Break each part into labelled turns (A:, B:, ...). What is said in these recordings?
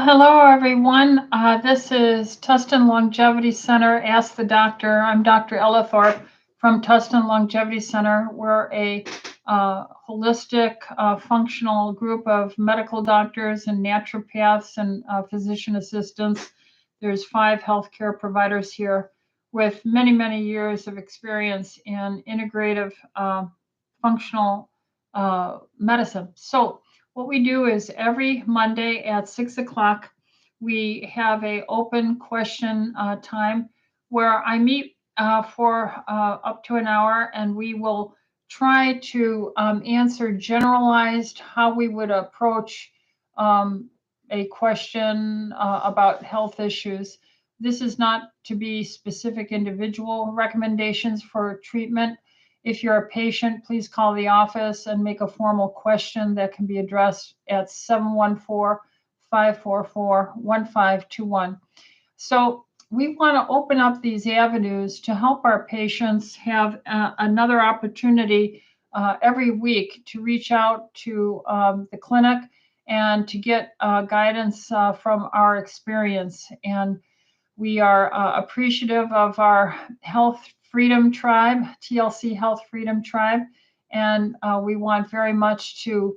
A: Hello, everyone. This is Tustin Longevity Center. Ask the Doctor. I'm Dr. Ella Thorpe from Tustin Longevity Center. We're a holistic, functional group of medical doctors and naturopaths and physician assistants. There's 5 healthcare providers here with many, many years of experience in integrative functional medicine. So what we do is every Monday at 6 o'clock, we have a open question time where I meet for up to an hour, and we will try to answer generalized how we would approach a question about health issues. This is not to be specific individual recommendations for treatment. If you're a patient, please call the office and make a formal question that can be addressed at 714-544-1521. So we want to open up these avenues to help our patients have another opportunity every week to reach out to the clinic and to get guidance from our experience. And we are appreciative of our Health Freedom Tribe, TLC Health Freedom Tribe, and we want very much to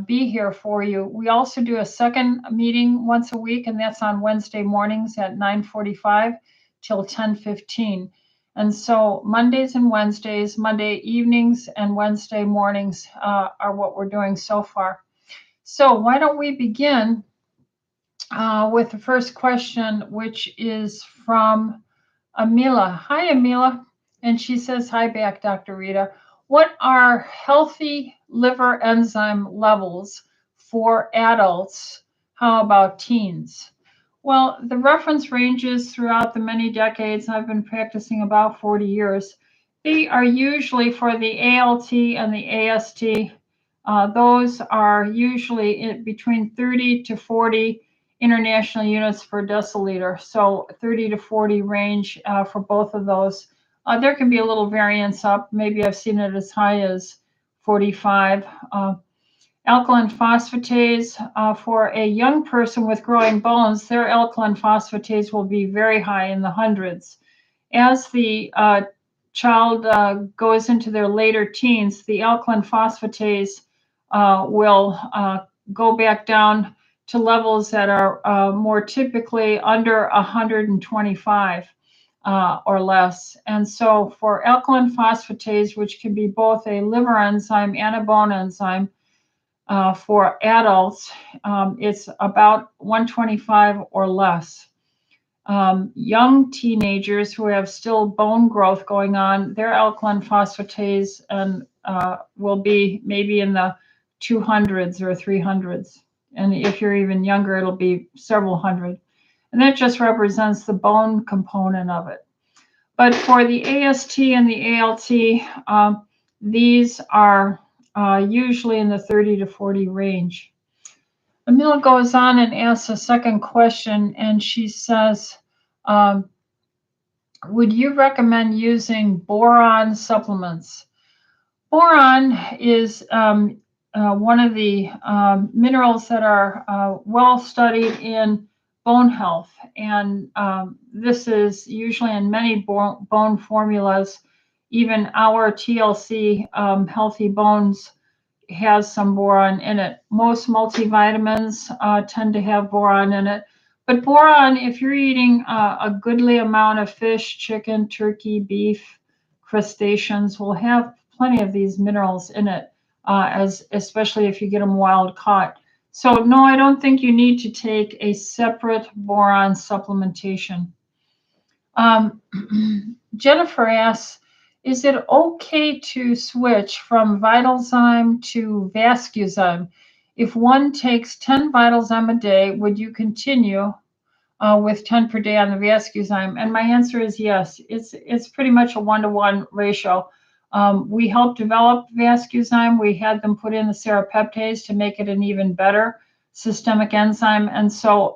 A: be here for you. We also do a second meeting once a week, and that's on Wednesday mornings at 9:45 till 10:15. And so Mondays and Wednesdays, Monday evenings and Wednesday mornings are what we're doing so far. So why don't we begin with the first question, which is from Amila. Hi, Amila. And she says, hi back, Dr. Rita. What are healthy liver enzyme levels for adults? How about teens? Well, the reference ranges throughout the many decades. I've been practicing about 40 years. They are usually for the ALT and the AST. Those are usually between 30 to 40 international units per deciliter, so 30 to 40 range for both of those. There can be a little variance up. Maybe I've seen it as high as 45. Alkaline phosphatase for a young person with growing bones, their alkaline phosphatase will be very high in the hundreds. As the child goes into their later teens, the alkaline phosphatase will go back down to levels that are more typically under 125 or less. And so for alkaline phosphatase, which can be both a liver enzyme and a bone enzyme, for adults, it's about 125 or less. Young teenagers who have still bone growth going on, their alkaline phosphatase will be maybe in the 200s or 300s. And if you're even younger, it'll be several hundred. And that just represents the bone component of it. But for the AST and the ALT, these are usually in the 30 to 40 range. Amila goes on and asks a second question, and she says, would you recommend using boron supplements? Boron is one of the minerals that are well studied in bone health. And this is usually in many bone formulas. Even our TLC Healthy Bones has some boron in it. Most multivitamins tend to have boron in it. But boron, if you're eating a goodly amount of fish, chicken, turkey, beef, crustaceans, will have plenty of these minerals in it. Especially if you get them wild caught. So no, I don't think you need to take a separate boron supplementation. Jennifer asks, is it okay to switch from Vitalzyme to Vascuzide? If one takes 10 Vitalzyme a day, would you continue with 10 per day on the Vascuzide? And my answer is yes. It's pretty much a 1-to-1 ratio. We helped develop Vascuzide. We had them put in the serrapeptase to make it an even better systemic enzyme. And so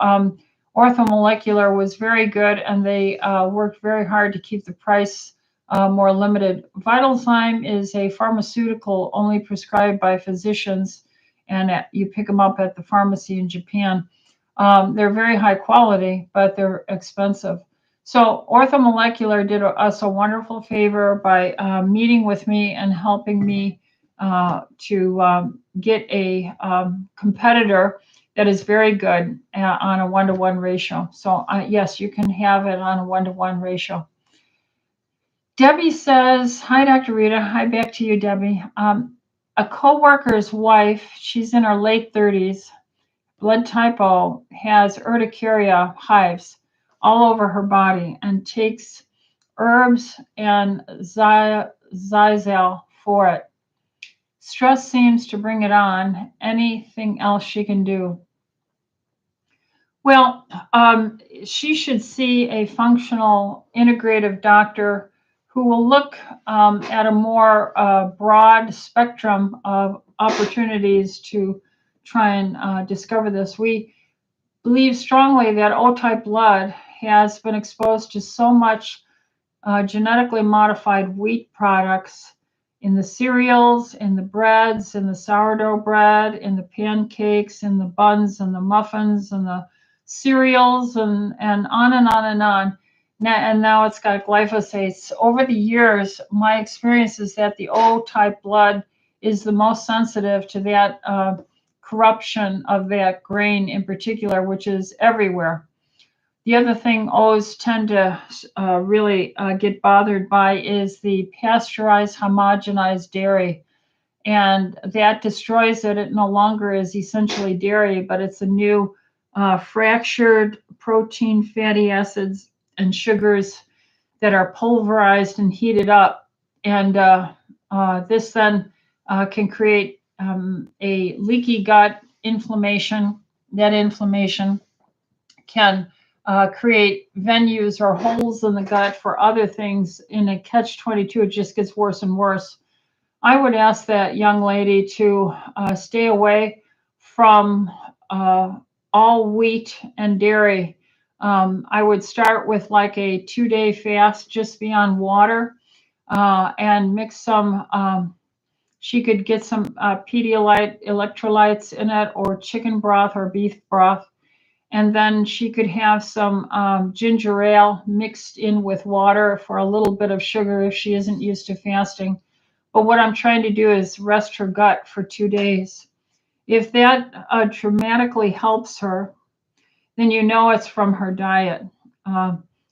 A: Orthomolecular was very good, and they worked very hard to keep the price more limited. Vitalzyme is a pharmaceutical only prescribed by physicians, and you pick them up at the pharmacy in Japan. They're very high quality, but they're expensive. So Orthomolecular did us a wonderful favor by meeting with me and helping me to get a competitor that is very good on a 1-to-1 ratio. So yes, you can have it on a 1-to-1 ratio. Debbie says, hi, Dr. Rita. Hi, back to you, Debbie. A coworker's wife, she's in her late 30s, blood type O, has urticaria hives all over her body and takes herbs and Zizal for it. Stress seems to bring it on. Anything else she can do? Well, she should see a functional integrative doctor who will look at a more broad spectrum of opportunities to try and discover this. We believe strongly that O-type blood has been exposed to so much genetically modified wheat products in the cereals, in the breads, in the sourdough bread, in the pancakes, in the buns and the muffins and the cereals and on and on and on. And now it's got glyphosates. Over the years, my experience is that the O-type blood is the most sensitive to that corruption of that grain in particular, which is everywhere. The other thing O's tend to really get bothered by is the pasteurized, homogenized dairy. And that destroys it. It no longer is essentially dairy, but it's a new fractured protein, fatty acids, and sugars that are pulverized and heated up. And this then can create a leaky gut inflammation. That inflammation can create venues or holes in the gut for other things. In a catch-22, it just gets worse and worse. I would ask that young lady to stay away from all wheat and dairy. I would start with like a 2-day fast, just be on water and mix some. She could get some Pedialyte electrolytes in it, or chicken broth or beef broth. And then she could have some ginger ale mixed in with water for a little bit of sugar if she isn't used to fasting. But what I'm trying to do is rest her gut for 2 days. If that dramatically helps her, then you know it's from her diet.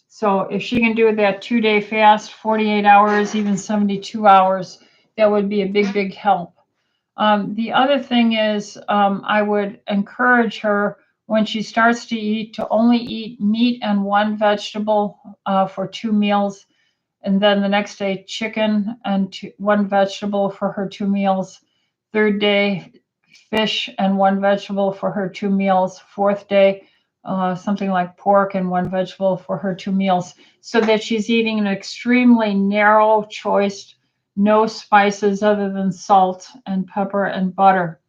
A: So if she can do that 2-day fast, 48 hours, even 72 hours, that would be a big, big help. The other thing is I would encourage her when she starts to eat to only eat meat and 1 vegetable for 2 meals. And then the next day, chicken and 1 vegetable for her 2 meals. 3rd day, fish and 1 vegetable for her 2 meals. 4th day, something like pork and 1 vegetable for her 2 meals, so that she's eating an extremely narrow choice, no spices other than salt and pepper and butter.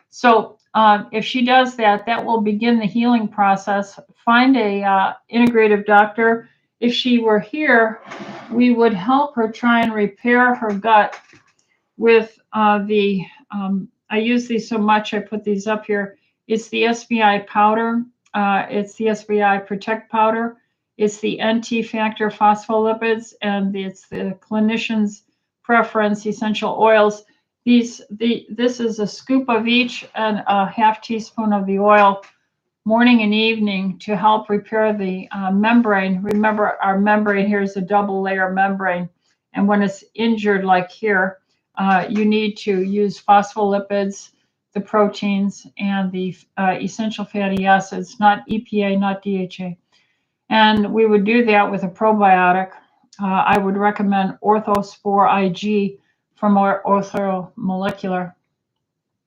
A: So if she does that, that will begin the healing process. Find a integrative doctor. If she were here, we would help her try and repair her gut with I use these so much, I put these up here. It's the SBI powder. It's the SBI Protect powder. It's the NT factor phospholipids, and it's the clinician's preference essential oils. This is a scoop of each and a ½ teaspoon of the oil morning and evening to help repair the membrane. Remember, our membrane here is a double layer membrane. And when it's injured like here, you need to use phospholipids, the proteins, and the essential fatty acids, not EPA, not DHA. And we would do that with a probiotic. I would recommend Orthospore IG from Orthomolecular.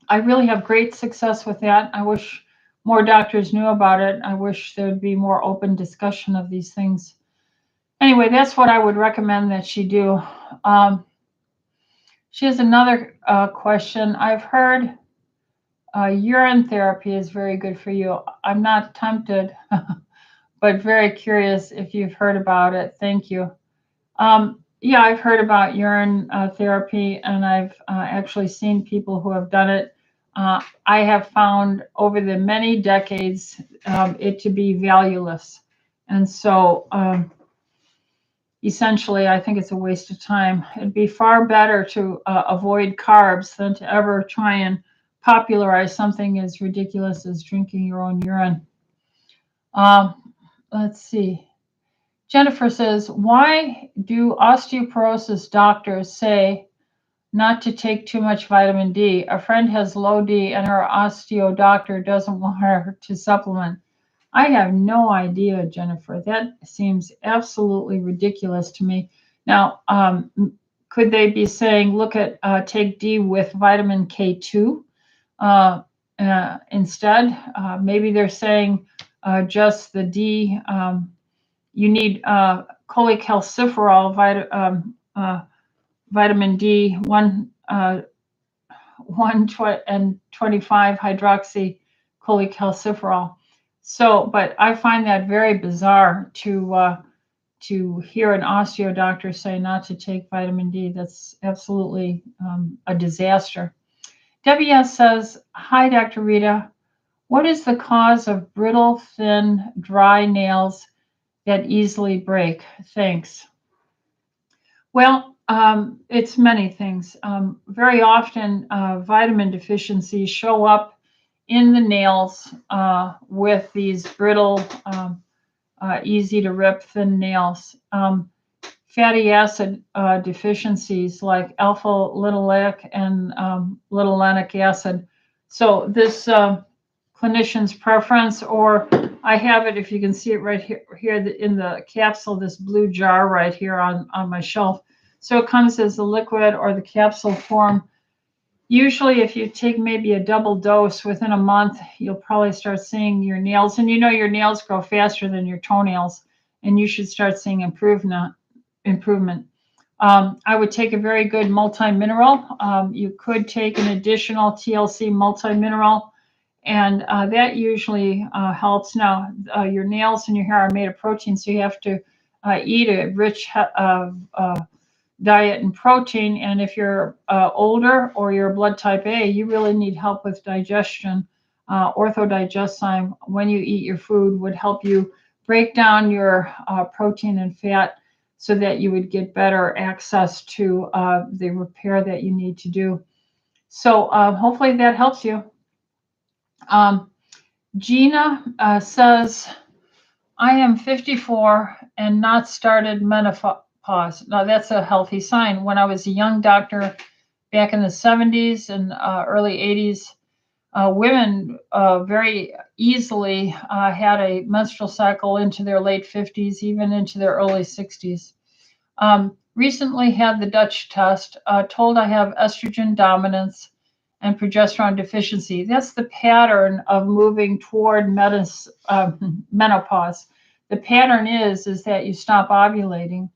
A: I really have great success with that. I wish more doctors knew about it. I wish there'd be more open discussion of these things. Anyway, that's what I would recommend that she do. She has another question. I've heard urine therapy is very good for you. I'm not tempted, but very curious if you've heard about it. Thank you. Yeah, I've heard about urine therapy, and I've actually seen people who have done it. I have found over the many decades it to be valueless. And so essentially, I think it's a waste of time. It'd be far better to avoid carbs than to ever try and popularize something as ridiculous as drinking your own urine. Let's see. Jennifer says, why do osteoporosis doctors say not to take too much vitamin D? A friend has low D and her osteo doctor doesn't want her to supplement. I have no idea, Jennifer. That seems absolutely ridiculous to me. Now, could they be saying, look at take D with vitamin K2 instead? Maybe they're saying just the D. You need cholecalciferol, vitamin D, 125 hydroxy cholecalciferol. So, but I find that very bizarre to hear an osteo doctor say not to take vitamin D. That's absolutely a disaster. Debbie S. says, hi, Dr. Rita. What is the cause of brittle, thin, dry nails that easily break? Thanks. Well, it's many things. Very often, vitamin deficiencies show up in the nails with these brittle, easy to rip, thin nails. Fatty acid deficiencies like alpha linoleic and linolenic acid. So this clinician's preference, or I have it, if you can see it right here in the capsule, this blue jar right here on my shelf. So it comes as the liquid or the capsule form. Usually if you take maybe a double dose within a month, you'll probably start seeing your nails, and you know your nails grow faster than your toenails, and you should start seeing improvement. I would take a very good multi-mineral. You could take an additional TLC multi-mineral, and that usually helps. Now, your nails and your hair are made of protein, so you have to eat a rich diet in protein. And if you're older or you're blood type A, you really need help with digestion. Orthodigestzyme, when you eat your food, would help you break down your protein and fat so that you would get better access to the repair that you need to do. So hopefully that helps you. Gina says, I am 54 and not started menopause. Now, that's a healthy sign. When I was a young doctor back in the 70s and early 80s, women very easily had a menstrual cycle into their late 50s, even into their early 60s. Recently had the Dutch test, told I have estrogen dominance and progesterone deficiency. That's the pattern of moving toward menopause. The pattern is that you stop ovulating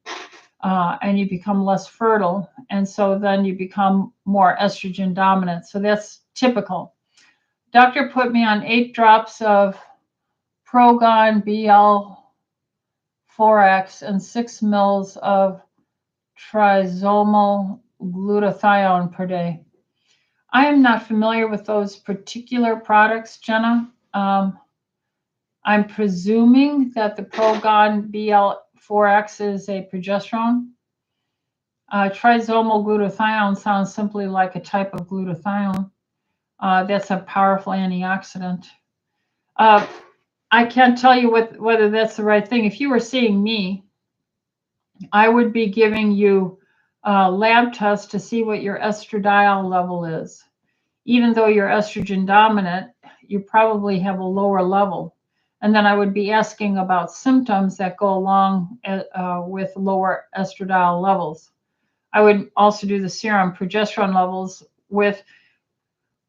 A: and you become less fertile, and so then you become more estrogen dominant. So that's typical. Doctor put me on 8 drops of Progon BL4X and 6 mils of trisomal glutathione per day. I am not familiar with those particular products, Jenna. I'm presuming that the Progon BL4X is a progesterone. Trisomal glutathione sounds simply like a type of glutathione. That's a powerful antioxidant. I can't tell you whether that's the right thing. If you were seeing me, I would be giving you a lab test to see what your estradiol level is. Even though you're estrogen dominant, you probably have a lower level. And then I would be asking about symptoms that go along with lower estradiol levels. I would also do the serum progesterone levels with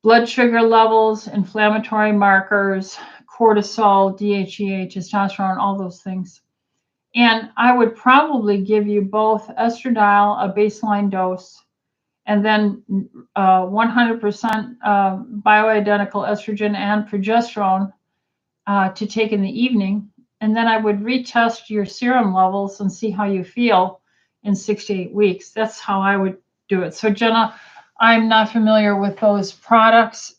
A: blood sugar levels, inflammatory markers, cortisol, DHEA, testosterone, all those things. And I would probably give you both estradiol, a baseline dose, and then 100% bioidentical estrogen and progesterone to take in the evening. And then I would retest your serum levels and see how you feel in 6 to 8 weeks. That's how I would do it. So Jenna, I'm not familiar with those products.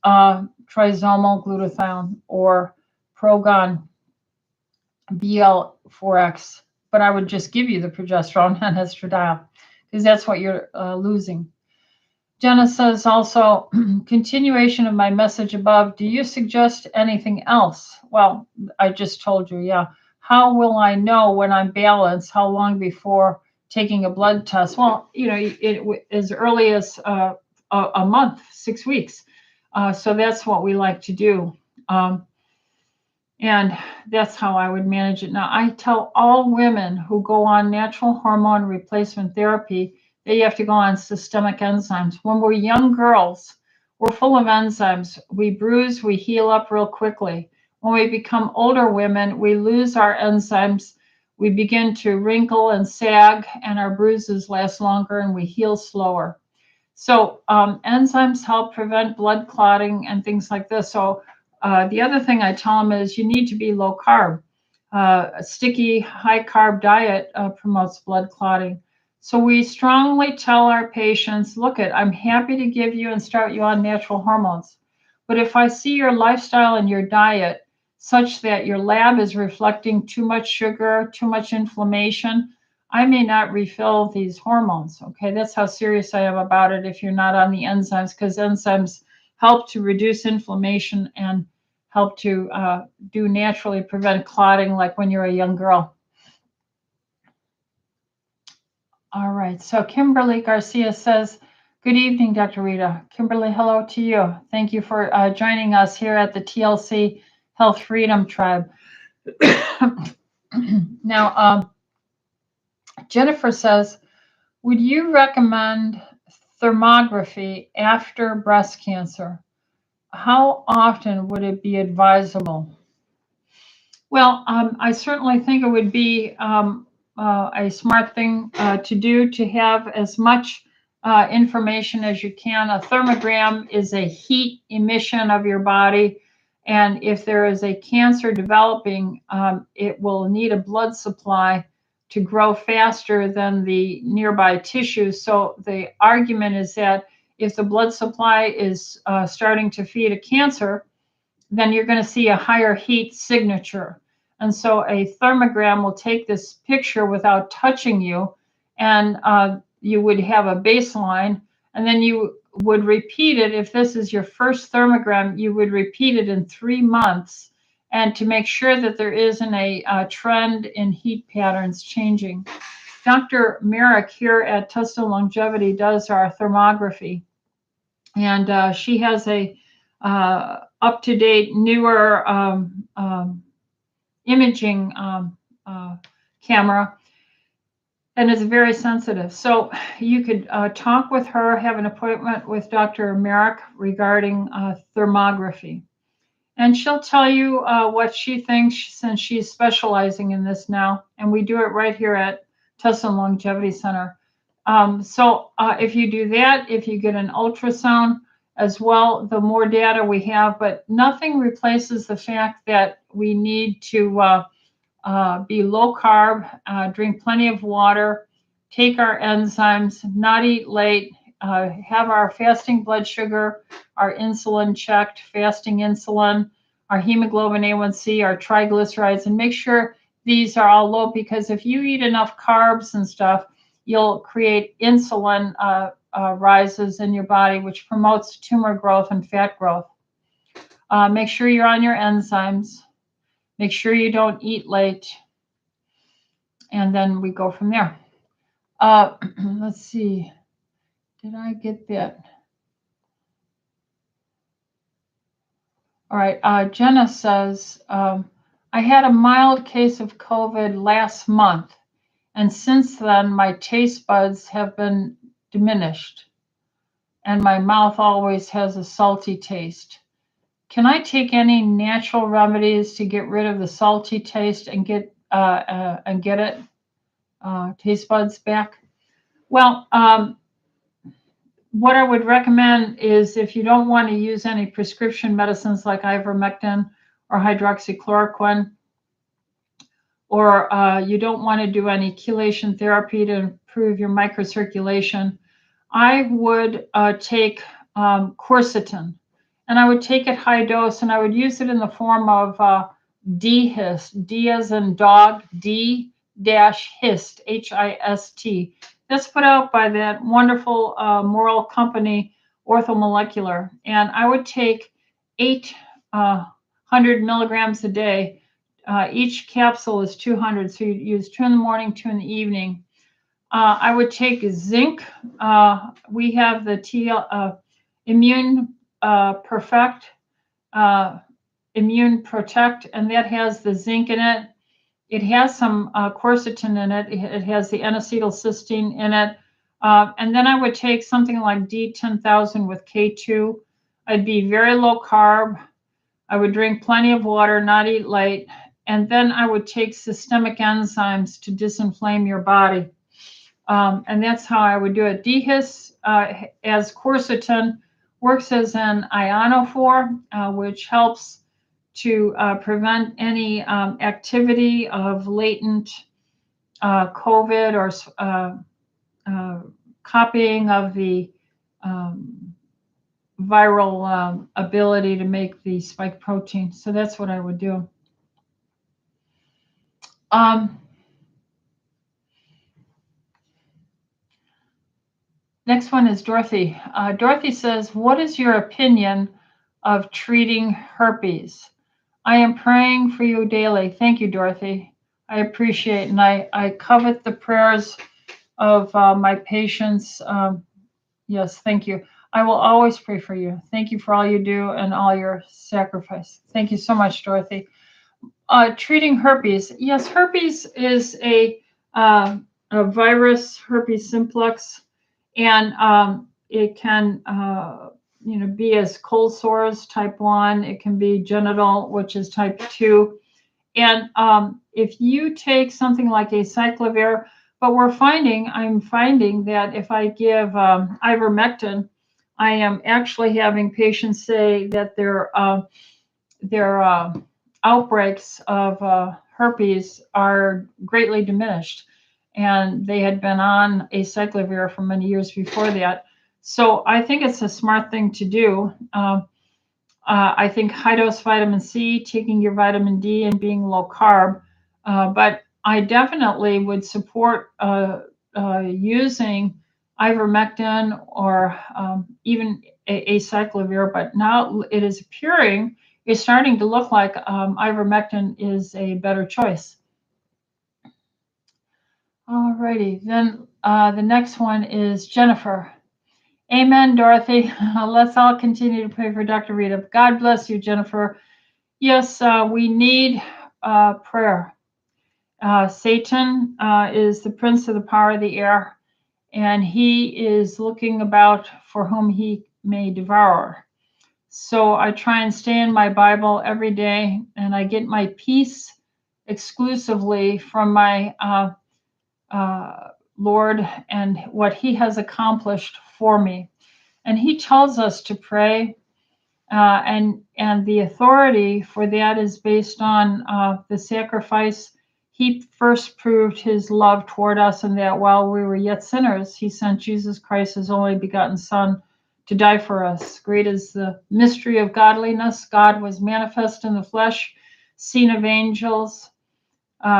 A: trisomal glutathione or Progon BL4X, but I would just give you the progesterone and estradiol because that's what you're losing. Jenna says also, continuation of my message above, do you suggest anything else? Well, I just told you, yeah. How will I know when I'm balanced? How long before taking a blood test? Well, as early as a month, 6 weeks. So that's what we like to do. And that's how I would manage it. Now, I tell all women who go on natural hormone replacement therapy that you have to go on systemic enzymes. When we're young girls, we're full of enzymes. We bruise, we heal up real quickly. When we become older women, we lose our enzymes. We begin to wrinkle and sag, and our bruises last longer and we heal slower. So enzymes help prevent blood clotting and things like this. So the other thing I tell them is you need to be low carb. A sticky, high carb diet promotes blood clotting. So we strongly tell our patients, look, I'm happy to give you and start you on natural hormones. But if I see your lifestyle and your diet such that your lab is reflecting too much sugar, too much inflammation, I may not refill these hormones. Okay, that's how serious I am about it if you're not on the enzymes, because enzymes help to reduce inflammation and help to do naturally prevent clotting like when you're a young girl. All right, so Kimberly Garcia says, good evening, Dr. Rita. Kimberly, hello to you. Thank you for joining us here at the TLC Health Freedom Tribe. Now, Jennifer says, would you recommend thermography after breast cancer? How often would it be advisable? Well, I certainly think it would be a smart thing to do to have as much information as you can. A thermogram is a heat emission of your body. And if there is a cancer developing, it will need a blood supply to grow faster than the nearby tissue. So the argument is that if the blood supply is starting to feed a cancer, then you're going to see a higher heat signature. And so a thermogram will take this picture without touching you, and you would have a baseline, and then you would repeat it. If this is your first thermogram, you would repeat it in 3 months, and to make sure that there isn't a trend in heat patterns changing. Dr. Merrick here at Tustin Longevity does our thermography, and she has a up-to-date, newer imaging camera, and it's very sensitive. So you could talk with her, have an appointment with Dr. Merrick regarding thermography. And she'll tell you what she thinks, since she's specializing in this now. And we do it right here at Tustin Longevity Center. So if you do that, if you get an ultrasound as well, the more data we have, but nothing replaces the fact that we need to be low carb, drink plenty of water, take our enzymes, not eat late, have our fasting blood sugar, our insulin checked, fasting insulin, our hemoglobin A1C, our triglycerides, and make sure these are all low, because if you eat enough carbs and stuff, you'll create insulin rises in your body, which promotes tumor growth and fat growth. Make sure you're on your enzymes. Make sure you don't eat late. And then we go from there. Let's see. Did I get that? All right. Jenna says, I had a mild case of COVID last month, and since then my taste buds have been diminished, and my mouth always has a salty taste. Can I take any natural remedies to get rid of the salty taste and get taste buds back? Well, what I would recommend is, if you don't want to use any prescription medicines like ivermectin or hydroxychloroquine, or you don't want to do any chelation therapy to improve your microcirculation, I would take quercetin. and I would take it high dose, and I would use it in the form of D-Hist, D as in dog, D-Hist, H-I-S-T. That's put out by that wonderful moral company, Orthomolecular. And I would take 800 milligrams a day. Each capsule is 200, so you'd use 2 in the morning, 2 in the evening. I would take zinc. We have the Immune Perfect, Immune Protect, and that has the zinc in it. It has some quercetin in it. It has the N-acetylcysteine in it. And then I would take something like D10,000 with K2. I'd be very low carb. I would drink plenty of water, not eat late. And then I would take systemic enzymes to disinflame your body. And that's how I would do it. DHIS, as quercetin, works as an ionophore, which helps to prevent any activity of latent COVID or copying of the viral ability to make the spike protein. So that's what I would do. Next one is Dorothy. Dorothy says, what is your opinion of treating herpes? I am praying for you daily. Thank you, Dorothy. I appreciate, and I covet the prayers of my patients. Yes, thank you. I will always pray for you. Thank you for all you do and all your sacrifice. Thank you so much, Dorothy. Treating herpes. Yes, herpes is a virus, herpes simplex, and it can be as cold sores, type 1. It can be genital, which is type 2. And if you take something like acyclovir, but I'm finding that if I give ivermectin, I am actually having patients say that their outbreaks of herpes are greatly diminished. And they had been on acyclovir for many years before that. So I think it's a smart thing to do. I think high dose vitamin C, taking your vitamin D, and being low carb. But I definitely would support using ivermectin or even acyclovir. But now it is appearing, it's starting to look like ivermectin is a better choice. All righty, then the next one is Jennifer. Amen, Dorothy. Let's all continue to pray for Dr. Rita. God bless you, Jennifer. Yes, we need prayer. Satan is the prince of the power of the air, and he is looking about for whom he may devour. So I try and stay in my Bible every day, and I get my peace exclusively from my Lord and what he has accomplished for me. And he tells us to pray, and the authority for that is based on the sacrifice. He first proved his love toward us, and that while we were yet sinners, he sent Jesus Christ, his only begotten Son, to die for us. Great is the mystery of godliness. God was manifest in the flesh, seen of angels,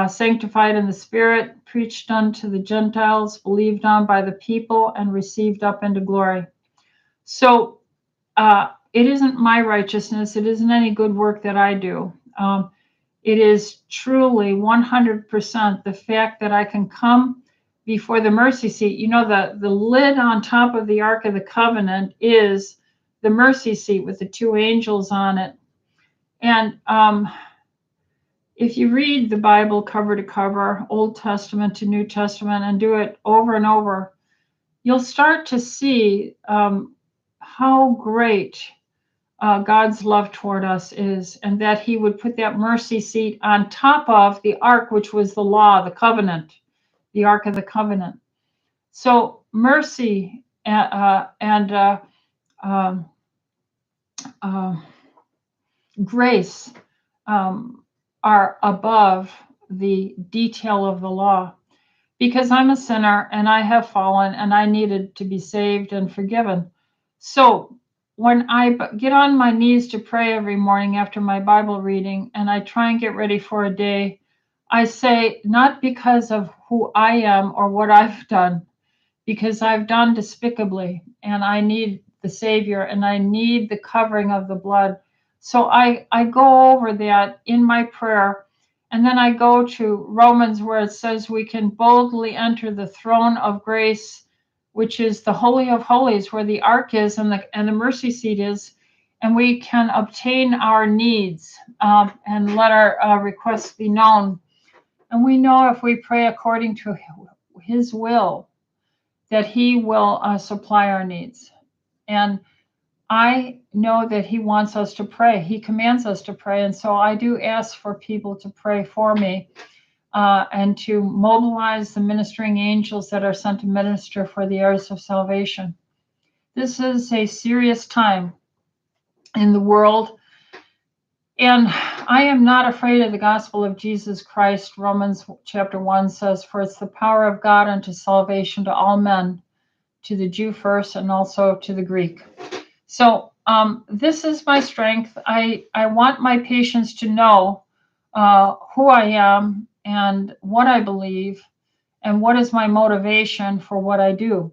A: sanctified in the Spirit, preached unto the Gentiles, believed on by the people, and received up into glory. So it isn't my righteousness. It isn't any good work that I do. It is truly 100% the fact that I can come before the mercy seat. You know, the lid on top of the Ark of the Covenant is the mercy seat with the 2 angels on it. And if you read the Bible cover to cover, Old Testament to New Testament, and do it over and over, you'll start to see how great God's love toward us is, and that he would put that mercy seat on top of the ark, which was the law, the covenant, the Ark of the Covenant. So mercy and grace are above the detail of the law, because I'm a sinner and I have fallen and I needed to be saved and forgiven. So when I get on my knees to pray every morning after my Bible reading, and I try and get ready for a day, I say, not because of who I am or what I've done, because I've done despicably, and I need the Savior, and I need the covering of the blood. So I go over that in my prayer, and then I go to Romans, where it says we can boldly enter the throne of grace, which is the Holy of Holies, where the ark is and the mercy seat is, and we can obtain our needs and let our requests be known. And we know if we pray according to His will, that He will supply our needs. And I know that He wants us to pray. He commands us to pray. And so I do ask for people to pray for me and to mobilize the ministering angels that are sent to minister for the heirs of salvation. This is a serious time in the world. And I am not afraid of the gospel of Jesus Christ. Romans chapter 1 says, for it's the power of God unto salvation to all men, to the Jew first and also to the Greek. So this is my strength. I want my patients to know who I am and what I believe and what is my motivation for what I do.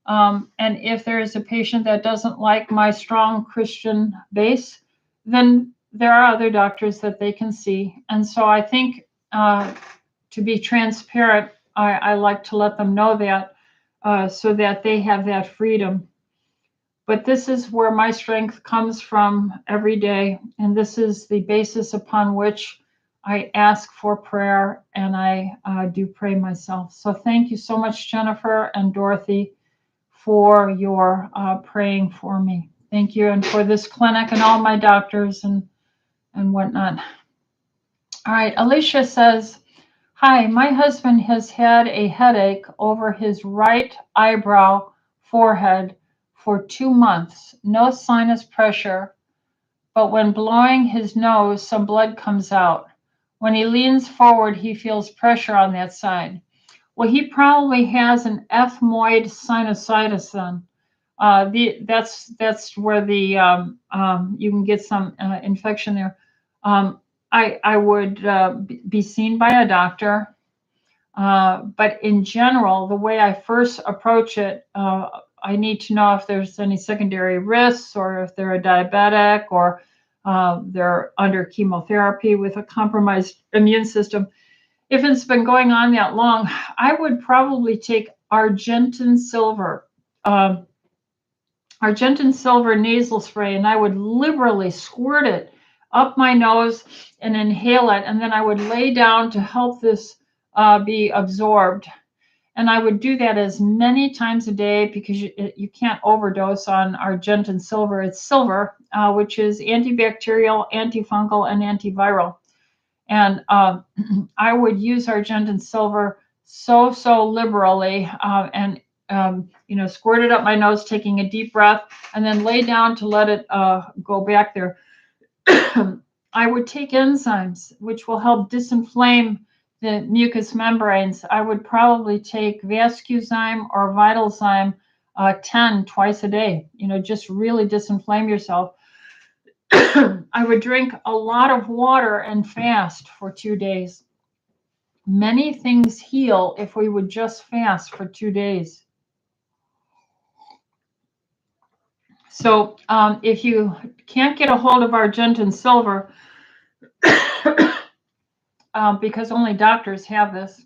A: And if there is a patient that doesn't like my strong Christian base, then there are other doctors that they can see. And so I think to be transparent, I like to let them know that so that they have that freedom. But this is where my strength comes from every day. And this is the basis upon which I ask for prayer, and I do pray myself. So thank you so much, Jennifer and Dorothy, for your praying for me. Thank you. And for this clinic and all my doctors and whatnot. All right. Alicia says, hi, my husband has had a headache over his right eyebrow, forehead for 2 months. No sinus pressure, but when blowing his nose, some blood comes out. When he leans forward, he feels pressure on that side. Well, he probably has an ethmoid sinusitis then. That's where the you can get some infection there. I would be seen by a doctor, but in general, the way I first approach it, I need to know if there's any secondary risks, or if they're a diabetic, or they're under chemotherapy with a compromised immune system. If it's been going on that long, I would probably take Argentine silver nasal spray, and I would liberally squirt it up my nose and inhale it, and then I would lay down to help this be absorbed. And I would do that as many times a day, because you can't overdose on Argentine silver. It's silver, which is antibacterial, antifungal, and antiviral. And I would use Argentine silver so liberally, and squirt it up my nose, taking a deep breath, and then lay down to let it go back there. I would take enzymes, which will help disinflame the mucous membranes. I would probably take Vascuzide or Vitalzyme 10 twice a day, just really disinflame yourself. I would drink a lot of water and fast for 2 days. Many things heal if we would just fast for 2 days. So if you can't get a hold of Argentine silver, because only doctors have this,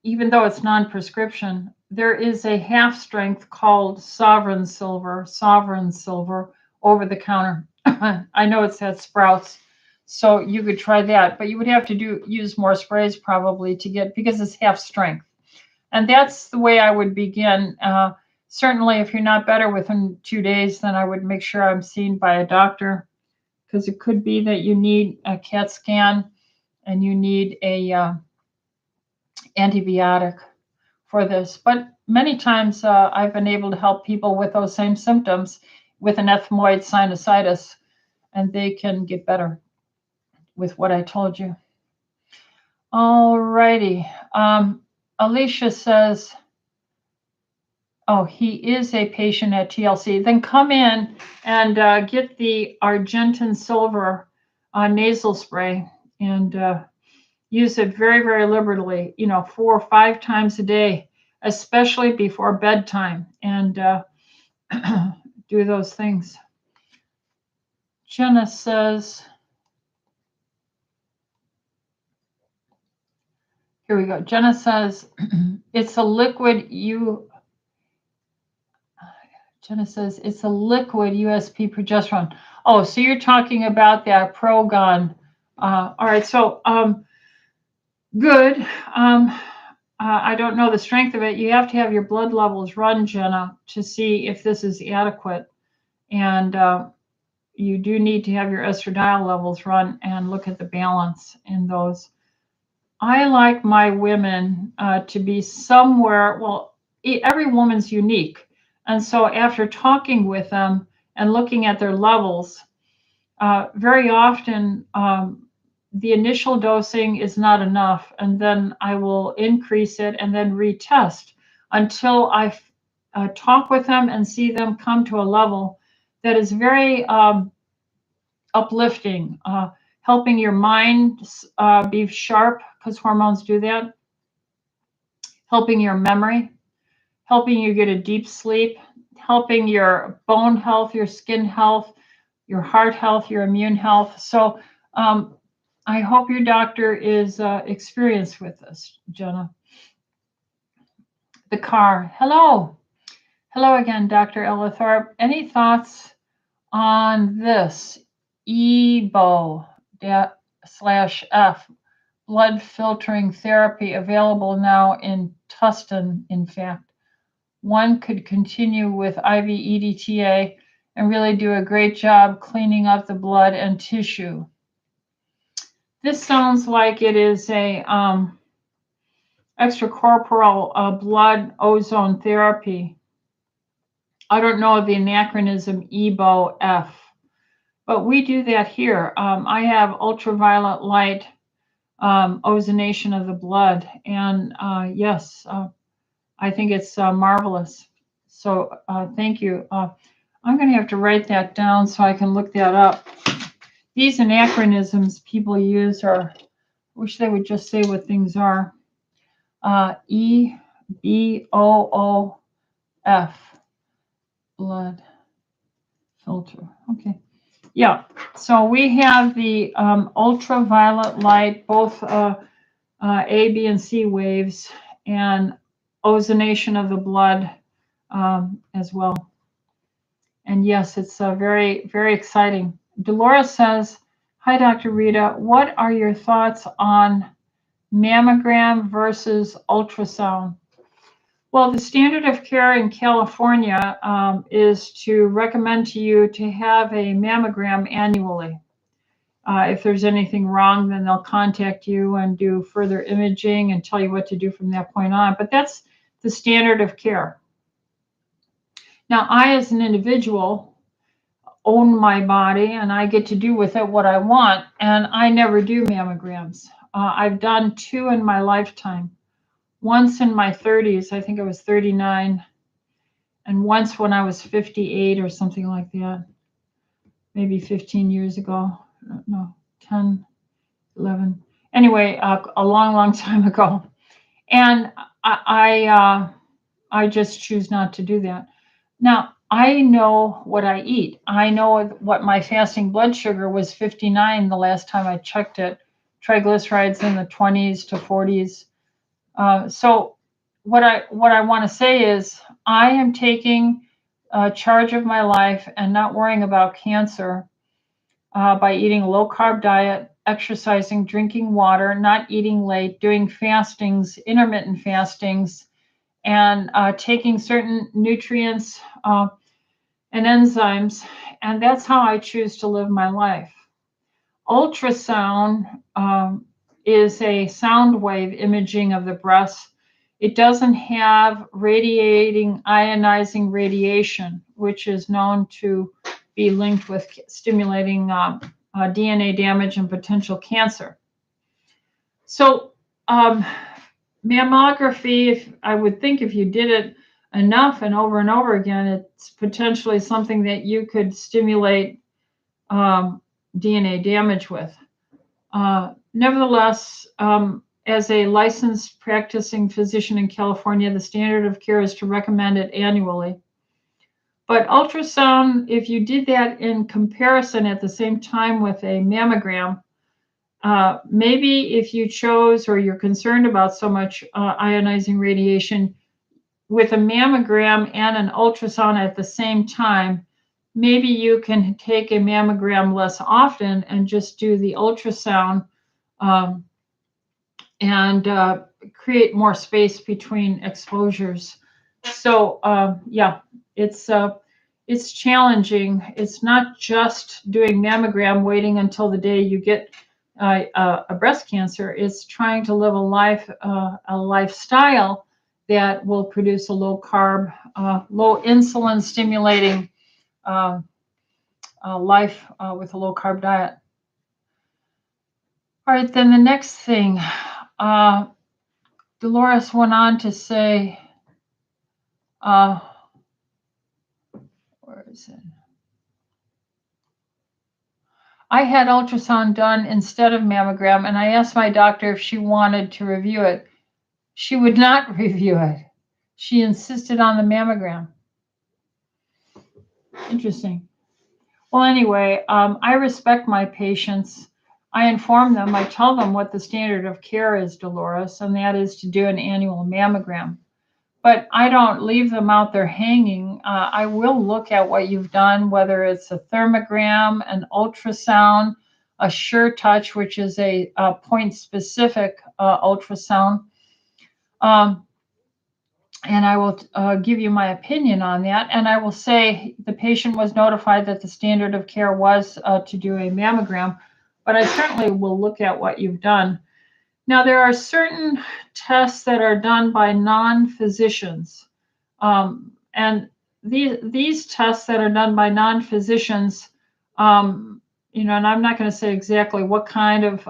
A: even though it's non-prescription, there is a half strength called Sovereign Silver over the counter. I know it's at Sprouts, so you could try that, but you would have to use more sprays probably to get, because it's half strength. And that's the way I would begin. Certainly, if you're not better within 2 days, then I would make sure I'm seen by a doctor, because it could be that you need a CAT scan and you need a antibiotic for this. But many times I've been able to help people with those same symptoms with an ethmoid sinusitis, and they can get better with what I told you. All righty. Alicia says, Oh, he is a patient at TLC. Then come in and get the Argentin Silver nasal spray and use it very, very liberally, 4 or 5 times a day, especially before bedtime, and do those things. Jenna says, here we go. Jenna says, it's a liquid Jenna says, it's a liquid USP progesterone. Oh, so you're talking about that Progon. All right, so good. I don't know the strength of it. You have to have your blood levels run, Jenna, to see if this is adequate. And you do need to have your estradiol levels run and look at the balance in those. I like my women to be somewhere, well, every woman's unique. And so after talking with them and looking at their levels, very often the initial dosing is not enough. And then I will increase it and then retest until I talk with them and see them come to a level that is very uplifting, helping your mind be sharp, because hormones do that, helping your memory, helping you get a deep sleep, helping your bone health, your skin health, your heart health, your immune health. So I hope your doctor is experienced with this, Jenna. The car. Hello. Hello again, Dr. Ellithorpe. Any thoughts on this EBO/F blood filtering therapy available now in Tustin, in fact? One could continue with IV EDTA and really do a great job cleaning up the blood and tissue. This sounds like it is a extracorporeal blood ozone therapy. I don't know the anachronism EBO-F, but we do that here. I have ultraviolet light ozonation of the blood, and yes, I think it's marvelous. So thank you. I'm going to have to write that down so I can look that up. These anachronisms people use are, I wish they would just say what things are. EBOOF, blood filter. Okay. Yeah. So we have the ultraviolet light, both A, B, and C waves, and ozonation of the blood as well. And yes, it's very, very exciting. Dolores says, hi, Dr. Rita. What are your thoughts on mammogram versus ultrasound? Well, the standard of care in California is to recommend to you to have a mammogram annually. If there's anything wrong, then they'll contact you and do further imaging and tell you what to do from that point on. But that's the standard of care. Now, I, as an individual, own my body and I get to do with it what I want. And I never do mammograms. I've done 2 in my lifetime. Once in my 30s, I think I was 39, and once when I was 58 or something like that, maybe 15 years ago. No, 10, 11. Anyway, a long, long time ago. And I just choose not to do that. Now, I know what I eat. I know what my fasting blood sugar was 59 the last time I checked it. Triglycerides in the 20s to 40s. So what I want to say is I am taking charge of my life and not worrying about cancer by eating a low carb diet, exercising, drinking water, not eating late, doing fastings, intermittent fastings, and taking certain nutrients and enzymes. And that's how I choose to live my life. Ultrasound is a sound wave imaging of the breast. It doesn't have radiating, ionizing radiation, which is known to be linked with stimulating DNA damage and potential cancer. So mammography, I would think if you did it enough and over again, it's potentially something that you could stimulate DNA damage with. Nevertheless, as a licensed practicing physician in California, the standard of care is to recommend it annually. But ultrasound, if you did that in comparison at the same time with a mammogram, maybe if you chose or you're concerned about so much ionizing radiation, with a mammogram and an ultrasound at the same time, maybe you can take a mammogram less often and just do the ultrasound and create more space between exposures. So yeah, it's challenging. It's not just doing mammogram, waiting until the day you get a breast cancer. It's trying to live a lifestyle that will produce a low carb, low insulin stimulating life with a low carb diet. All right, then the next thing, Dolores went on to say, where is it? I had ultrasound done instead of mammogram, and I asked my doctor if she wanted to review it. She would not review it. She insisted on the mammogram. Interesting. Well, anyway, I respect my patients. I inform them, I tell them what the standard of care is, Dolores, and that is to do an annual mammogram. But I don't leave them out there hanging. I will look at what you've done, whether it's a thermogram, an ultrasound, a sure touch, which is a point-specific ultrasound. And I will give you my opinion on that. And I will say the patient was notified that the standard of care was to do a mammogram, but I certainly will look at what you've done. Now, there are certain tests that are done by non-physicians. And these tests that are done by non-physicians, and I'm not going to say exactly what kind of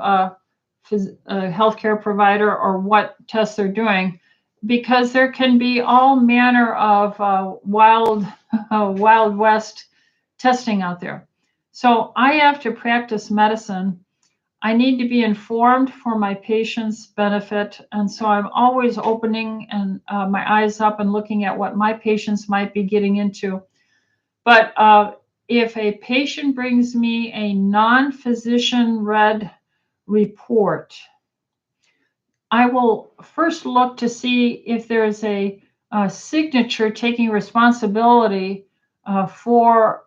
A: healthcare provider or what tests they're doing, because there can be all manner of wild west testing out there. So I have to practice medicine. I need to be informed for my patient's benefit. And so I'm always opening and my eyes up and looking at what my patients might be getting into. But if a patient brings me a non-physician read report, I will first look to see if there's a signature taking responsibility for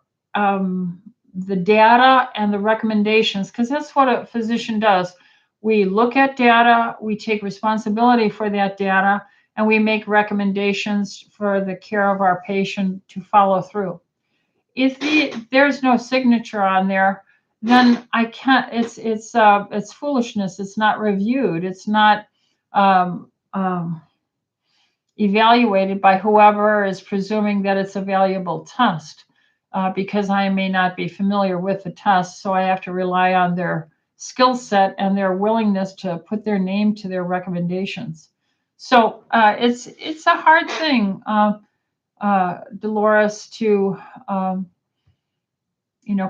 A: the data and the recommendations, because that's what a physician does. We look at data, we take responsibility for that data, and we make recommendations for the care of our patient to follow through. If there's no signature on there, then I can't. It's foolishness. It's not reviewed. It's not evaluated by whoever is presuming that it's a valuable test, because I may not be familiar with the test, so I have to rely on their skill set and their willingness to put their name to their recommendations. So it's a hard thing, Dolores, to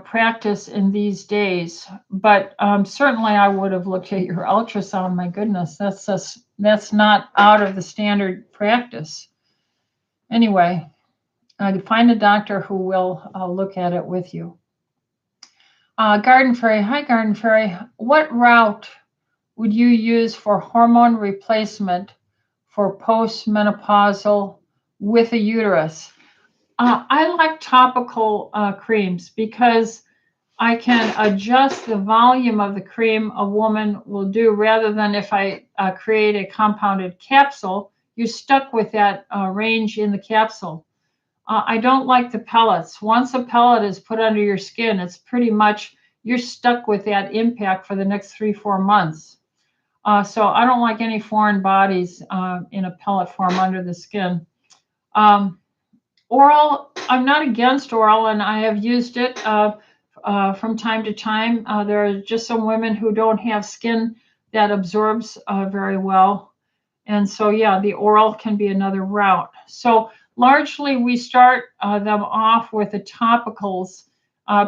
A: practice in these days. But certainly I would have looked at your ultrasound. My goodness, that's not out of the standard practice. Anyway, find a doctor who will look at it with you. Garden Fairy, hi Garden Fairy. What route would you use for hormone replacement for postmenopausal with a uterus? I like topical creams because I can adjust the volume of the cream a woman will do, rather than if I create a compounded capsule, you're stuck with that range in the capsule. I don't like the pellets. Once a pellet is put under your skin, it's pretty much, you're stuck with that impact for the next 3-4 months. So I don't like any foreign bodies in a pellet form under the skin. Oral, I'm not against oral, and I have used it from time to time. There are just some women who don't have skin that absorbs very well. And so, yeah, the oral can be another route. So largely we start them off with the topicals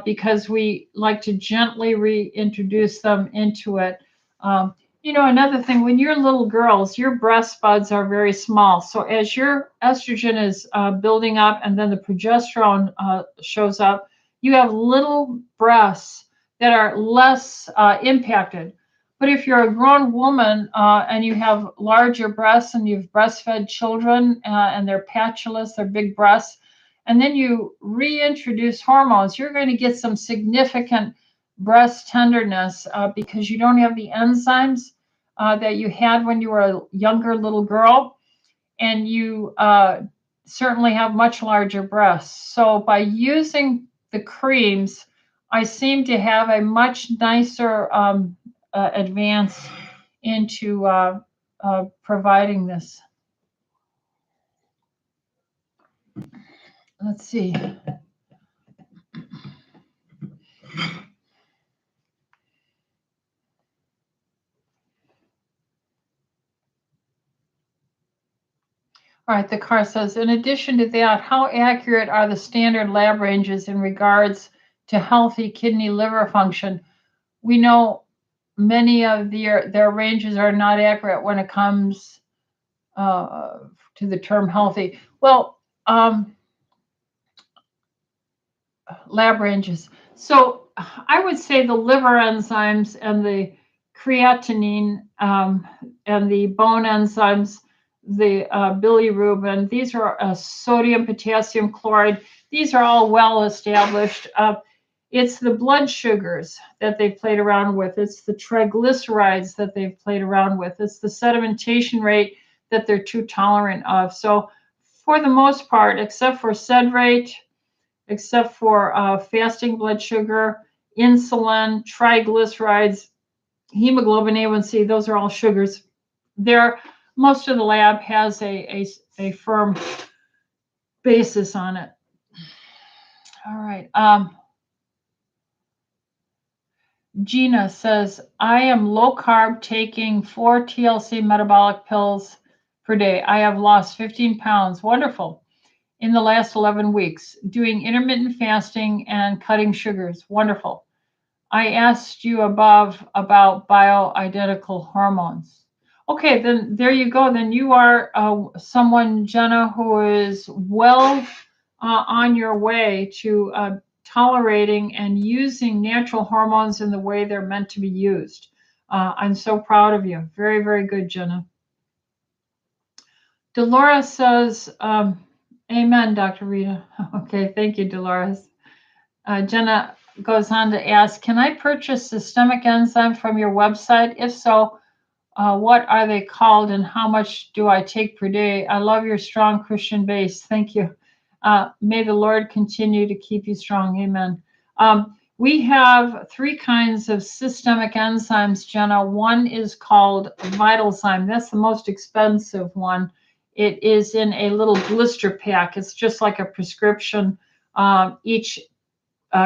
A: because we like to gently reintroduce them into it. Um, Another thing, when you're little girls, your breast buds are very small. So as your estrogen is building up and then the progesterone shows up, you have little breasts that are less impacted. But if you're a grown woman and you have larger breasts and you've breastfed children and they're patulous, they're big breasts, and then you reintroduce hormones, you're going to get some significant breast tenderness because you don't have the enzymes that you had when you were a younger little girl, and you certainly have much larger breasts. So by using the creams, I seem to have a much nicer advance into providing this. Let's see. All right, the car says, in addition to that, how accurate are the standard lab ranges in regards to healthy kidney liver function? We know many of their ranges are not accurate when it comes to the term healthy. Well, lab ranges. So I would say the liver enzymes and the creatinine and the bone enzymes, the bilirubin, these are sodium, potassium, chloride. These are all well established. It's the blood sugars that they've played around with. It's the triglycerides that they've played around with. It's the sedimentation rate that they're too tolerant of. So for the most part, except for sed rate, except for fasting blood sugar, insulin, triglycerides, hemoglobin A1C, those are all sugars. Most of the lab has a firm basis on it. All right. Gina says, I am low carb, taking 4 TLC metabolic pills per day. I have lost 15 pounds. Wonderful. In the last 11 weeks, doing intermittent fasting and cutting sugars. Wonderful. I asked you above about bioidentical hormones. Okay, then there you go. Then you are someone, Jenna, who is well on your way to tolerating and using natural hormones in the way they're meant to be used. I'm so proud of you. Very, very good, Jenna. Dolores says, amen, Dr. Rita. Okay, thank you, Dolores. Jenna goes on to ask, can I purchase systemic enzyme from your website? If so, what are they called and how much do I take per day? I love your strong Christian base. Thank you. May the Lord continue to keep you strong. Amen. We have 3 kinds of systemic enzymes, Jenna. One is called Vitalzyme. That's the most expensive one. It is in a little blister pack. It's just like a prescription. Each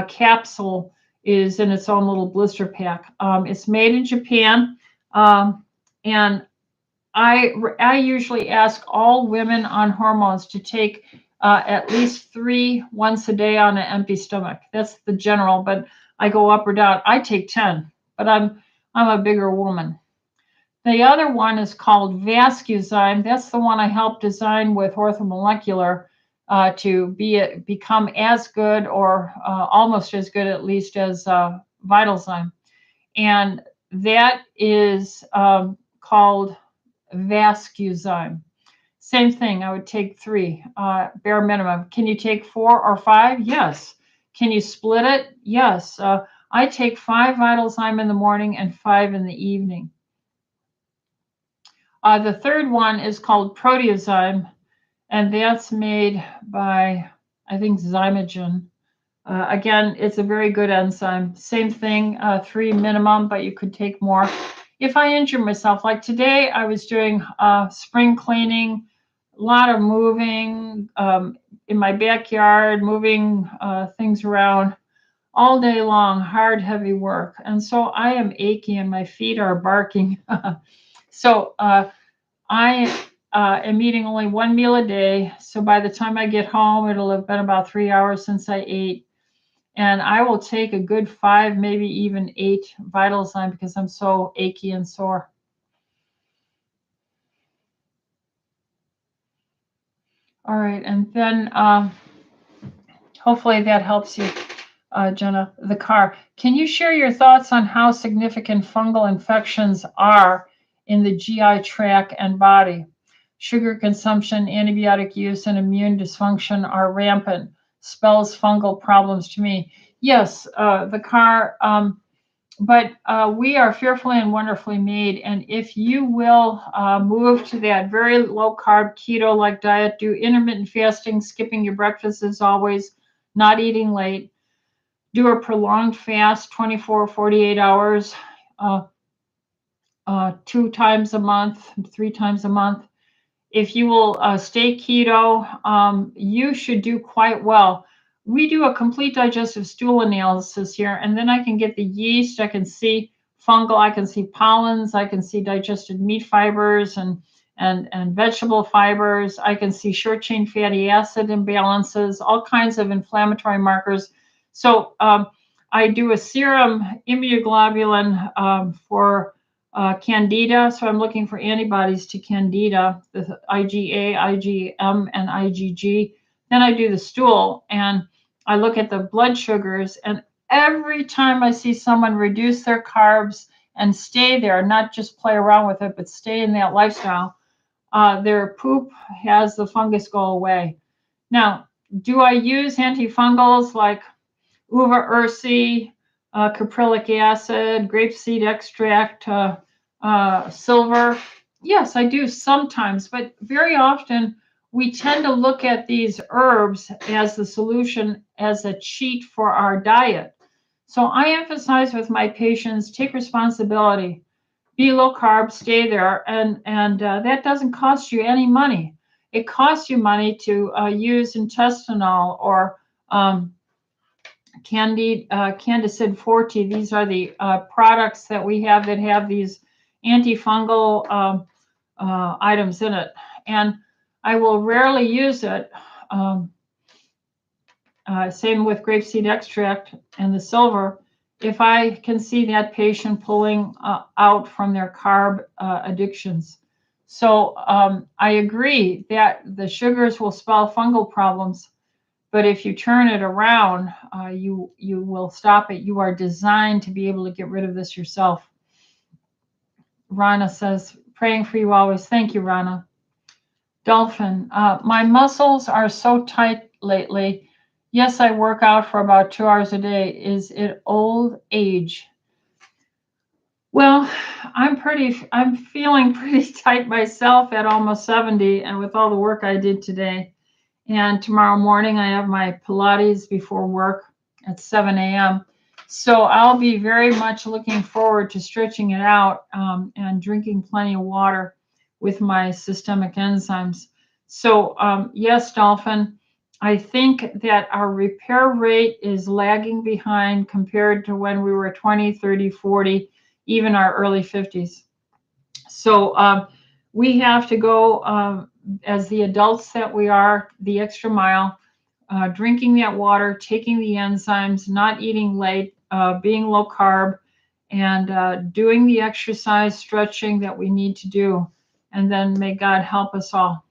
A: capsule is in its own little blister pack. It's made in Japan. And I usually ask all women on hormones to take at least 3 once a day on an empty stomach. That's the general, but I go up or down. I take 10, but I'm a bigger woman. The other one is called Vascuzide. That's the one I helped design with Orthomolecular to become as good or almost as good, at least, as Vitalzyme. And that is called Vascuzide. Same thing, I would take 3, bare minimum. Can you take 4 or 5? Yes. Can you split it? Yes. I take 5 Vitalzyme in the morning and 5 in the evening. The third one is called Proteozyme, and that's made by, I think, Zymogen. Again, it's a very good enzyme. Same thing, 3 minimum, but you could take more. If I injure myself, like today, I was doing spring cleaning, a lot of moving in my backyard, moving things around all day long, hard, heavy work. And so I am achy and my feet are barking. So I am eating only one meal a day. So by the time I get home, it'll have been about 3 hours since I ate. And I will take a good 5, maybe even 8 Vitalzyme because I'm so achy and sore. All right, and then hopefully that helps you, Jenna. The car. Can you share your thoughts on how significant fungal infections are in the GI tract and body? Sugar consumption, antibiotic use, and immune dysfunction are rampant. Spells fungal problems to me. Yes, the car. But we are fearfully and wonderfully made. And if you will move to that very low carb keto like diet, do intermittent fasting, skipping your breakfast as always, not eating late, do a prolonged fast, 24, 48 hours, 2 times a month, 3 times a month. If you will stay keto, you should do quite well. We do a complete digestive stool analysis here, and then I can get the yeast, I can see fungal, I can see pollens, I can see digested meat fibers and vegetable fibers. I can see short chain fatty acid imbalances, all kinds of inflammatory markers. So I do a serum immunoglobulin for Candida, so I'm looking for antibodies to Candida, the IgA, IgM, and IgG. Then I do the stool, and I look at the blood sugars, and every time I see someone reduce their carbs and stay there, not just play around with it, but stay in that lifestyle, their poop has the fungus go away. Now, do I use antifungals like uva ursi, caprylic acid, grapeseed extract, silver? Yes, I do sometimes, but very often we tend to look at these herbs as the solution, as a cheat for our diet. So I emphasize with my patients, take responsibility, be low carb, stay there, and that doesn't cost you any money. It costs you money to use intestinal or Candicid forte. These are the products that we have that have these antifungal items in it. And I will rarely use it. Same with grapeseed extract and the silver. If I can see that patient pulling out from their carb addictions. So I agree that the sugars will spell fungal problems. But if you turn it around, you will stop it. You are designed to be able to get rid of this yourself. Rana says, praying for you always. Thank you, Rana. Dolphin, my muscles are so tight lately. Yes, I work out for about 2 hours a day. Is it old age? Well, I'm feeling pretty tight myself at almost 70, and with all the work I did today. And tomorrow morning, I have my Pilates before work at 7 a.m. So I'll be very much looking forward to stretching it out and drinking plenty of water with my systemic enzymes. So yes, Dolphin, I think that our repair rate is lagging behind compared to when we were 20, 30, 40, even our early 50s. So we have to go as the adults that we are, the extra mile, drinking that water, taking the enzymes, not eating late, being low carb, and doing the exercise, stretching that we need to do. And then may God help us all.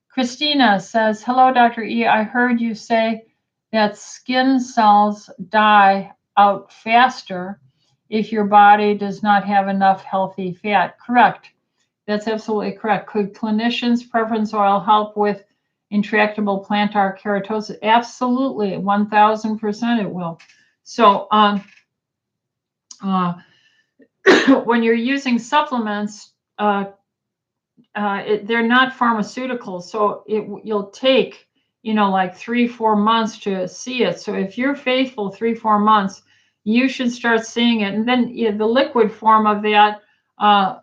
A: Christina says, hello, Dr. E. I heard you say that skin cells die out faster if your body does not have enough healthy fat. Correct. That's absolutely correct. Could clinicians' preference oil help with intractable plantar keratosis? Absolutely, 1,000% it will. So when you're using supplements, they're not pharmaceuticals, so you'll take, like 3-4 months to see it. So if you're faithful 3-4 months, you should start seeing it. And then the liquid form of that,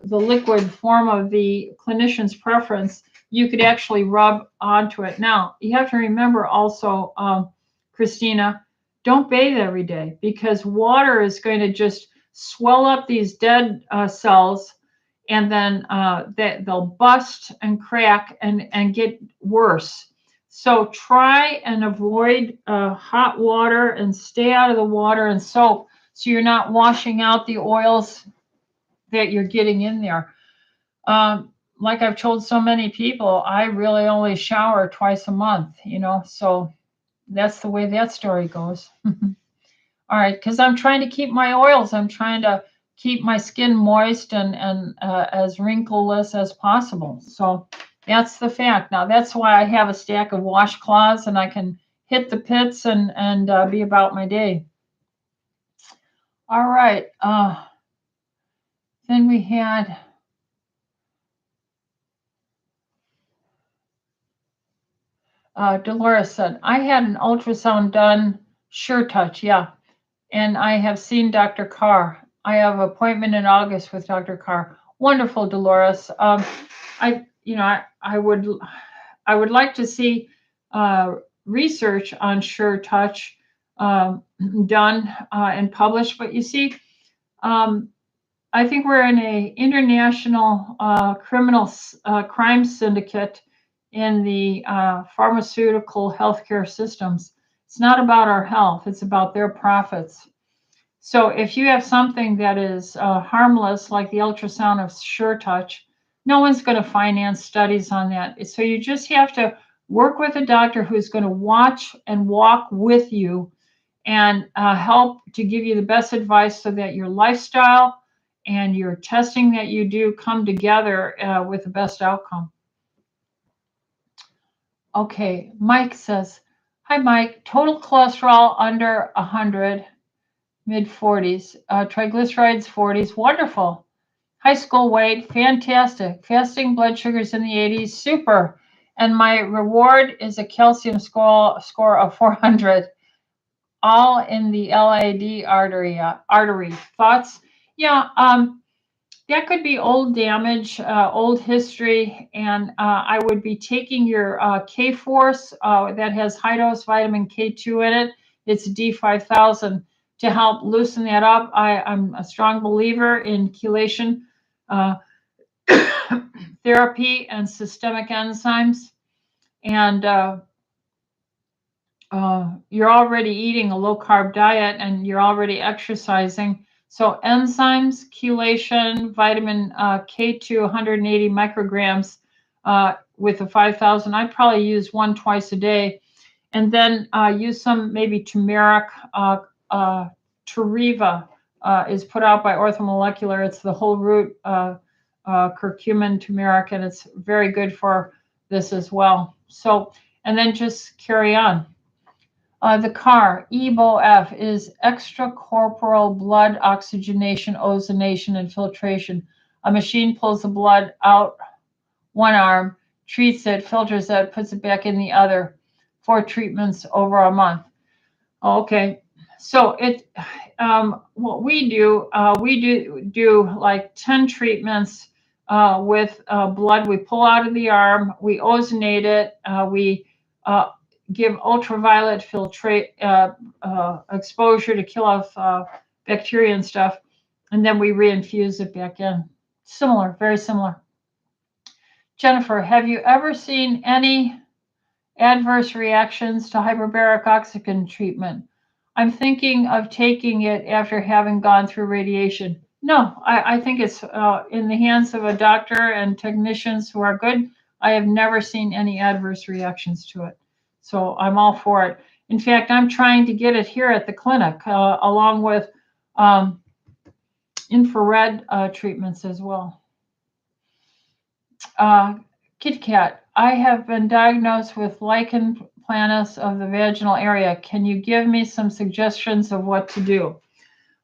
A: the liquid form of the clinician's preference, you could actually rub onto it. Now, you have to remember also, Christina, don't bathe every day because water is going to just swell up these dead cells, and then they'll bust and crack and get worse. So try and avoid hot water and stay out of the water and soap, so you're not washing out the oils that you're getting in there. Like I've told so many people, I really only shower twice a month, so that's the way that story goes. All right, because I'm trying to keep my oils. I'm trying to keep my skin moist and as wrinkleless as possible. So that's the fact. Now, that's why I have a stack of washcloths, and I can hit the pits and be about my day. All right. Then we had... Dolores said, I had an ultrasound done, Sure Touch, yeah. And I have seen Dr. Carr. I have an appointment in August with Dr. Carr. Wonderful, Dolores. I would like to see research on Sure Touch done and published. But you see, I think we're in a international criminal crime syndicate in the pharmaceutical healthcare systems. It's not about our health, it's about their profits. So if you have something that is harmless, like the ultrasound of Sure Touch, no one's going to finance studies on that. So you just have to work with a doctor who's going to watch and walk with you and help to give you the best advice so that your lifestyle and your testing that you do come together with the best outcome. Okay, Mike says, hi, Mike. Total cholesterol under 100, mid-40s. Triglycerides 40s, wonderful. High school weight, fantastic. Fasting blood sugars in the 80s, super. And my reward is a calcium score of 400, all in the LAD artery. Thoughts? Yeah, that could be old damage, old history, and I would be taking your K-Force that has high-dose vitamin K2 in it. It's D5000 to help loosen that up. I'm a strong believer in chelation therapy and systemic enzymes. And you're already eating a low-carb diet, and you're already exercising. So enzymes, chelation, vitamin K2, 180 micrograms with a 5,000. I'd probably use one twice a day. And then use some maybe turmeric. Tariva is put out by Orthomolecular. It's the whole root curcumin turmeric, and it's very good for this as well. So, and then just carry on. The CAR, EBOF, is extracorporeal blood oxygenation, ozonation, and filtration. A machine pulls the blood out one arm, treats it, filters it, puts it back in the other. 4 treatments over a month. Okay, so what we do like 10 treatments with blood. We pull out of the arm, we ozonate it, we give ultraviolet exposure to kill off bacteria and stuff, and then we reinfuse it back in. Similar, very similar. Jennifer, have you ever seen any adverse reactions to hyperbaric oxygen treatment? I'm thinking of taking it after having gone through radiation. No, I think it's in the hands of a doctor and technicians who are good. I have never seen any adverse reactions to it. So I'm all for it. In fact, I'm trying to get it here at the clinic, along with infrared treatments as well. Kit Kat, I have been diagnosed with lichen planus of the vaginal area. Can you give me some suggestions of what to do?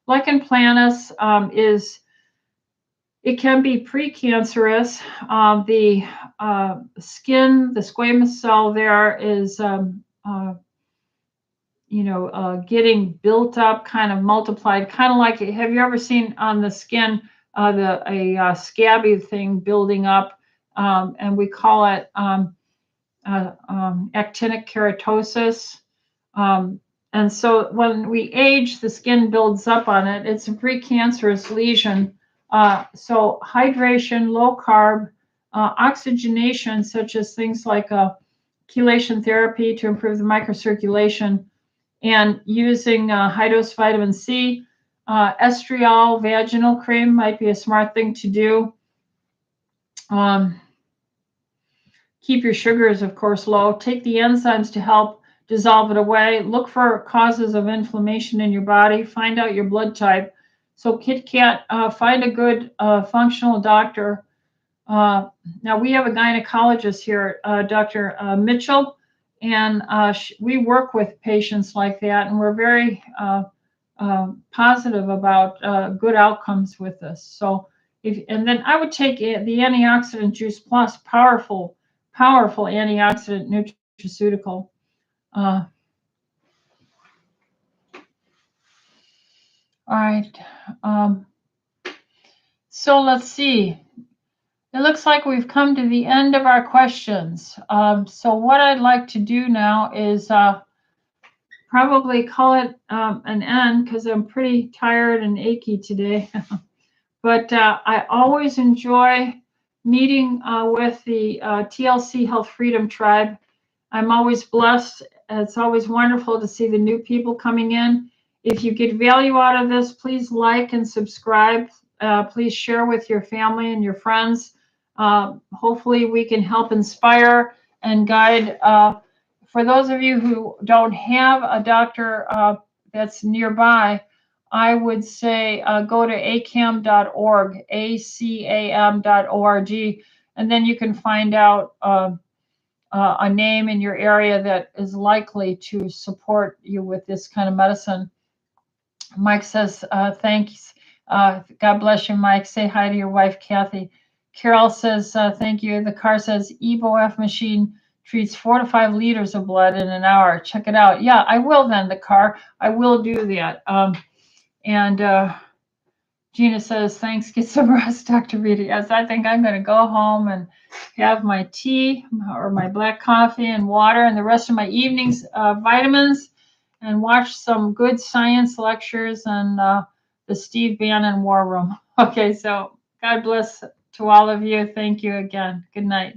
A: Lichen planus it can be precancerous. The skin, the squamous cell there is, getting built up, kind of multiplied, kind of like, have you ever seen on the skin a scabby thing building up? And we call it actinic keratosis. And so when we age, the skin builds up on it. It's a precancerous lesion So hydration, low carb, oxygenation, such as things like chelation therapy to improve the microcirculation, and using high-dose vitamin C. Estriol vaginal cream might be a smart thing to do. Keep your sugars, of course, low. Take the enzymes to help dissolve it away. Look for causes of inflammation in your body. Find out your blood type. So Kit Kat, find a good functional doctor. Now we have a gynecologist here, Dr. Mitchell, and we work with patients like that, and we're very positive about good outcomes with this. So, and then I would take the Antioxidant Juice Plus, powerful antioxidant nutraceutical. All right. So let's see. It looks like we've come to the end of our questions. So what I'd like to do now is probably call it an end, because I'm pretty tired and achy today. But I always enjoy meeting with the TLC Health Freedom Tribe. I'm always blessed. It's always wonderful to see the new people coming in. If you get value out of this, please like and subscribe. Please share with your family and your friends. Hopefully we can help inspire and guide. For those of you who don't have a doctor that's nearby, I would say go to acam.org, acam.org, and then you can find out a name in your area that is likely to support you with this kind of medicine. Mike says, thanks. God bless you, Mike. Say hi to your wife, Kathy. Carol says, thank you. The car says, EvoF machine treats 4 to 5 liters of blood in an hour. Check it out. Yeah, I will then, the car. I will do that. And Gina says, thanks, get some rest, Dr. Rita. Yes, I think I'm going to go home and have my tea or my black coffee and water and the rest of my evenings vitamins, and watch some good science lectures and the Steve Bannon War Room. Okay, so God bless to all of you. Thank you again. Good night.